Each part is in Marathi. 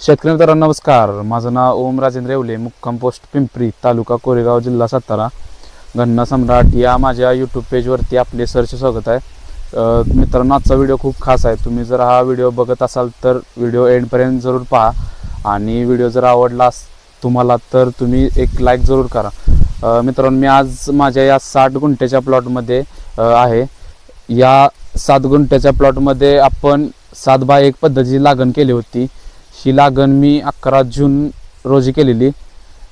शेतकरी मित्रांनो नमस्कार. माझं नाव ओम राजेंद्र येवले, मुक्काम पोस्ट पिंपरी, तालुका कोरेगाव, जिल्हा सातारा. घटना सम्राट या माझ्या यूट्यूब पेजवरती आपले सहर्ष स्वागत आहे. मित्रांनो, आजचा व्हिडिओ खूप खास आहे. तुम्ही जर हा व्हिडिओ बघत असाल तर व्हिडिओ एंडपर्यंत जरूर पहा आणि व्हिडिओ जर आवडला तुम्हाला तर तुम्ही एक लाईक जरूर करा. मित्रांनो, मी आज माझ्या या 60 गुंठ्याच्या प्लॉटमध्ये आहे. या 7 गुंठ्याच्या प्लॉटमध्ये आपण 7x1 पद्धतीची लागण केली होती. ही लागण मी 11 जून रोजी केलेली.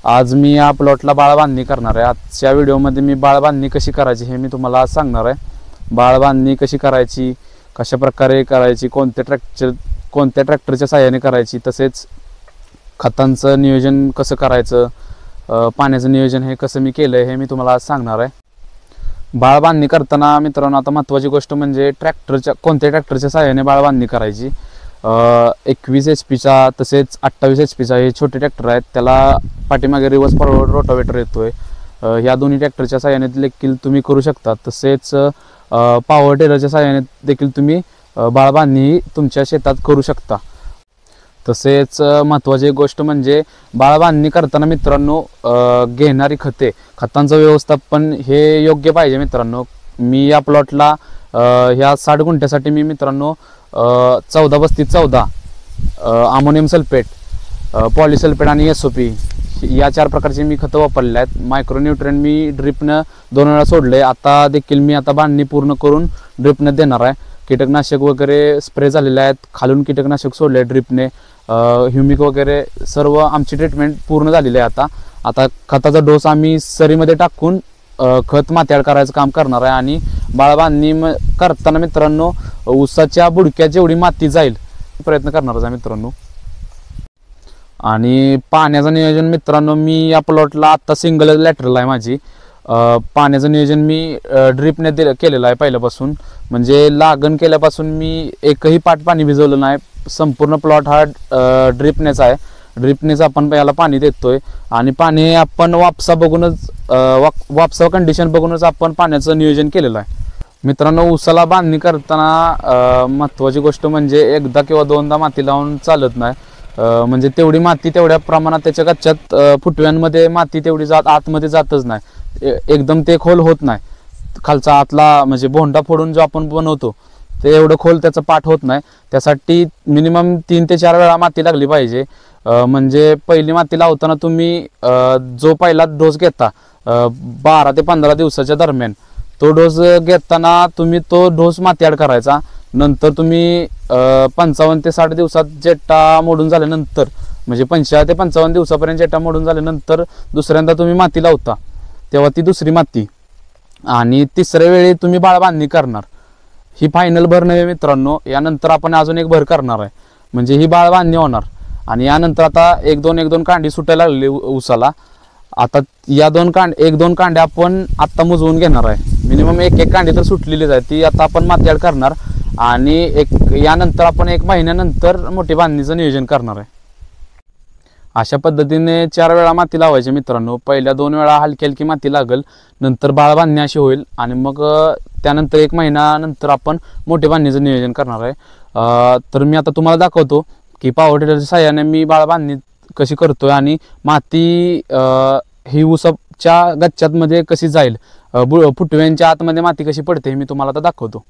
आज मी या प्लॉटला बाळबांधणी करणार आहे. आजच्या व्हिडिओमध्ये मी बाळबांधणी कशी करायची हे मी तुम्हाला सांगणार आहे. बाळबांधणी कशी करायची, कशा प्रकारे करायची, कोणत्या ट्रॅक्टरच्या साहाय्याने करायची, तसेच खतांचं नियोजन कसं करायचं, पाण्याचं नियोजन हे कसं मी केलं हे मी तुम्हाला आज सांगणार आहे. बाळबांधणी करताना मित्रांनो, आता महत्त्वाची गोष्ट म्हणजे कोणत्या ट्रॅक्टरच्या साहाय्याने बाळबांधणी करायची. 21 HP तसेच 28 HP हे छोटे ट्रॅक्टर आहेत. त्याला पाठीमागे रिवर्स फॉरवर्ड रोटावेटर येतोय. ह्या दोन्ही ट्रॅक्टरच्या साहाय्याने देखील तुम्ही करू शकता. तसेच पॉवर टेलरच्या साहाय्याने देखील तुम्ही बाळबांधणी तुमच्या शेतात करू शकता. तसेच महत्त्वाची गोष्ट म्हणजे बाळबांधणी करताना मित्रांनो, घेणारी खतांचं व्यवस्थापन हे योग्य पाहिजे. मित्रांनो, मी या प्लॉटला ह्या 60 गुंठ्यासाठी मी मित्रांनो 14-32-14 अमोनियम सल्फेट, पॉलिसल्फेट आणि SOP या 4 प्रकारचे मी खतं वापरले आहेत. मायक्रोन्यूट्रिएंट मी ड्रिपनं 2 वेळा सोडले. आता देखील मी बांधणी पूर्ण करून ड्रिपनं देणार आहे. कीटकनाशक वगैरे स्प्रे झालेले आहेत. खालून कीटकनाशक सोडले ड्रिपने. ह्युमिक वगैरे सर्व आमची ट्रीटमेंट पूर्ण झालेली आहे. आता खताचा डोस आम्ही सरीमध्ये टाकून खत मात्याळ करायचं काम करणार आहे. आणि बाळबांधणी करताना मित्रांनो, ऊसाच्या बुडक्यात जेवढी माती जाईल प्रयत्न करणार आहे मित्रांनो. आणि पाण्याचं नियोजन मित्रांनो, मी या प्लॉटला आत्ता सिंगल लॅटरल आहे माझी. पाण्याचं नियोजन मी ड्रिपने केलेलं आहे पहिल्यापासून. म्हणजे लागण केल्यापासून मी एकही पाट पाणी भिजवलं नाही. संपूर्ण प्लॉट हा ड्रिपनेच आहे. ड्रिपनेच आपण याला पाणी देतोय. आणि पाणी आपण वापसा कंडिशन बघूनच आपण पाण्याचं नियोजन केलेलं आहे. मित्रांनो, ऊसाला बांधणी करताना महत्त्वाची गोष्ट म्हणजे एकदा किंवा दोनदा माती लावून चालत नाही. म्हणजे तेवढी माती तेवढ्या प्रमाणात त्याच्या कच्च्यात फुटव्यांमध्ये माती तेवढी आतमध्ये जातच नाही. एकदम ते खोल होत नाही. खालचा आतला म्हणजे बोंडा फोडून जो आपण बनवतो ते एवढं खोल त्याचं पाठ होत नाही. त्यासाठी मिनिमम 3 ते 4 वेळा माती लागली पाहिजे. म्हणजे पहिली माती लावताना तुम्ही जो पहिला डोस घेता 12 ते 15 दिवसाच्या दरम्यान, तो डोस घेताना तुम्ही तो डोस माती ॲड करायचा. नंतर तुम्ही 55 ते 60 दिवसात जेट्टा मोडून झाल्यानंतर, म्हणजे 50 ते 55 दिवसापर्यंत जेट्टा मोडून झाल्यानंतर दुसऱ्यांदा तुम्ही माती लावता तेव्हा ती दुसरी माती. आणि तिसऱ्या वेळी तुम्ही बाळबांधणी करणार. ही फायनल भर नव्हे मित्रांनो, यानंतर आपण अजून एक भर करणार आहे. म्हणजे ही बाळबांधणी होणार. आणि यानंतर आता 1-2 कांडी सुटायला लागली ऊसाला. आता या 1-2 कांड्या आपण आत्ता मुजवून घेणार आहे. मिनिमम 1 कांडी तर सुटलेलीच आहे. ती आता आपण माती ॲड करणार. आणि यानंतर आपण 1 महिन्यानंतर मोठी बांधणीचं नियोजन करणार आहे. अशा पद्धतीने 4 वेळा माती लावायची मित्रांनो. पहिल्या 2 वेळा हलकी हलकी माती लागल, नंतर बाळबांधणी अशी होईल. आणि मग त्यानंतर 1 महिन्यानंतर आपण मोठी बांधणीचं नियोजन करणार आहे. तर मी आता तुम्हाला दाखवतो की पॉवर टिलरच्या साहाय्याने मी बाळबांधणी कशी करतोय आणि माती ही ऊसाच्या गच्च्यातमध्ये कशी जाईल, फुटव्यांच्या आतमध्ये माती कशी पडते हे मी तुम्हाला आता दाखवतो.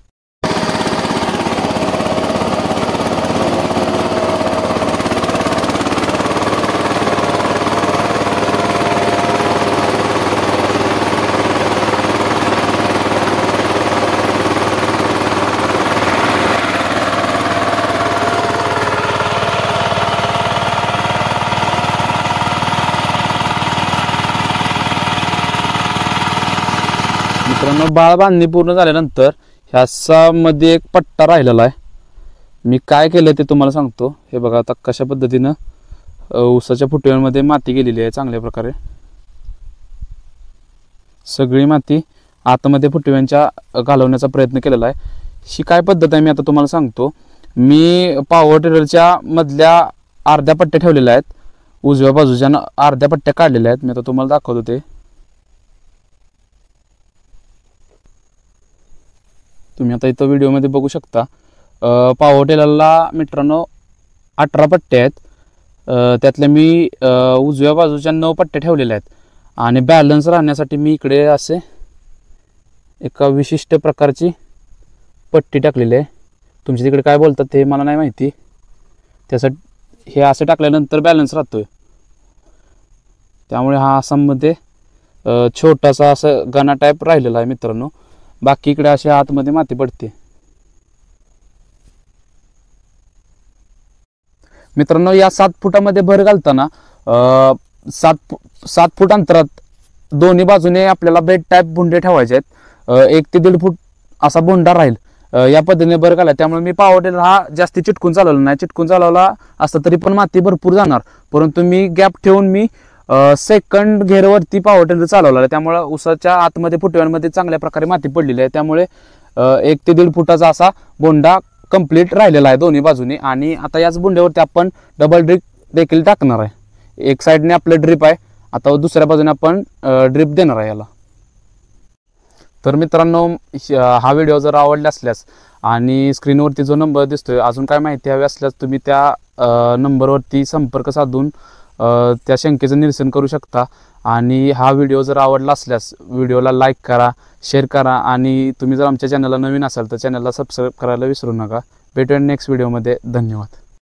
मित्रांनो, बाळबांधणी पूर्ण झाल्यानंतर ह्याच्यामध्ये एक पट्टा राहिलेला आहे. मी काय केलं ते तुम्हाला सांगतो. हे बघा आता कशा पद्धतीनं ऊसाच्या फुटव्यांमध्ये माती गेलेली आहे. चांगल्या प्रकारे सगळी माती आतमध्ये फुटव्यांच्या घालवण्याचा प्रयत्न केलेला आहे. ही काय पद्धत आहे मी आता तुम्हाला सांगतो. मी पॉवर टिलरच्या मधल्या अर्ध्या पट्ट्या ठेवलेल्या आहेत. उजव्या बाजूच्या अर्ध्या पट्ट्या काढलेल्या आहेत. मी आता तुम्हाला दाखवतो ते. तुम्ही आता इथं व्हिडिओमध्ये बघू शकता. पॉवर टेलरला मित्रांनो 18 पट्ट्या आहेत. त्यातल्या मी उजव्या बाजूच्या 9 पट्ट्या ठेवलेल्या आहेत आणि बॅलन्स राहण्यासाठी मी इकडे असे एका विशिष्ट प्रकारची पट्टी टाकलेली आहे. तुमच्या तिकडे काय बोलतात ते मला नाही माहिती. त्यासाठी हे असं टाकल्यानंतर बॅलन्स राहतोय. त्यामुळे हा आसाममध्ये छोटासा असं गणा टाईप राहिलेला आहे मित्रांनो. बाकी इकडे अशा आतमध्ये माती पडते. मित्रांनो या 7 फुटामध्ये भर घालताना 7 फूट अंतरात दोन्ही बाजूने आपल्याला बेड टाईप बुंडे ठेवायचे आहेत. 1 ते 1.5 फूट असा बुंडा राहील या पद्धतीने भर घाला. त्यामुळे मी पॉवर टेलर हा जास्ती चिटकून चालवला नाही. चिटकून चालवला असता तरी पण माती भरपूर जाणार, परंतु मी गॅप ठेवून मी सेकंड घेरवरती पॉवर टेलर चालवला. त्यामुळे उसाच्या आतमध्ये फुटव्यांमध्ये चांगल्या प्रकारे माती पडलेली आहे. त्यामुळे 1 ते 1.5 फुटाचा असा बोंडा कंप्लीट राहिलेला आहे दोन्ही बाजूने. आणि आता याच बोंड्यावरती आपण डबल ड्रिप देखील टाकणार आहे. एक साईडने आपलं ड्रिप आहे, आता दुसऱ्या बाजूने आपण ड्रिप देणार आहे याला. तर मित्रांनो हा व्हिडिओ जर आवडला असल्यास आणि स्क्रीनवरती जो नंबर दिसतोय, अजून काय माहिती हवी असल्यास तुम्ही त्या नंबरवरती संपर्क साधून त्या शंकेचं निरसन करू शकता. आणि हा व्हिडिओ जर आवडला असल्यास व्हिडिओला लाईक करा, शेअर करा आणि तुम्ही जर आमच्या चॅनलला नवीन असाल तर चॅनलला सबस्क्राईब करायला विसरू नका. भेटूया नेक्स्ट व्हिडिओमध्ये. धन्यवाद.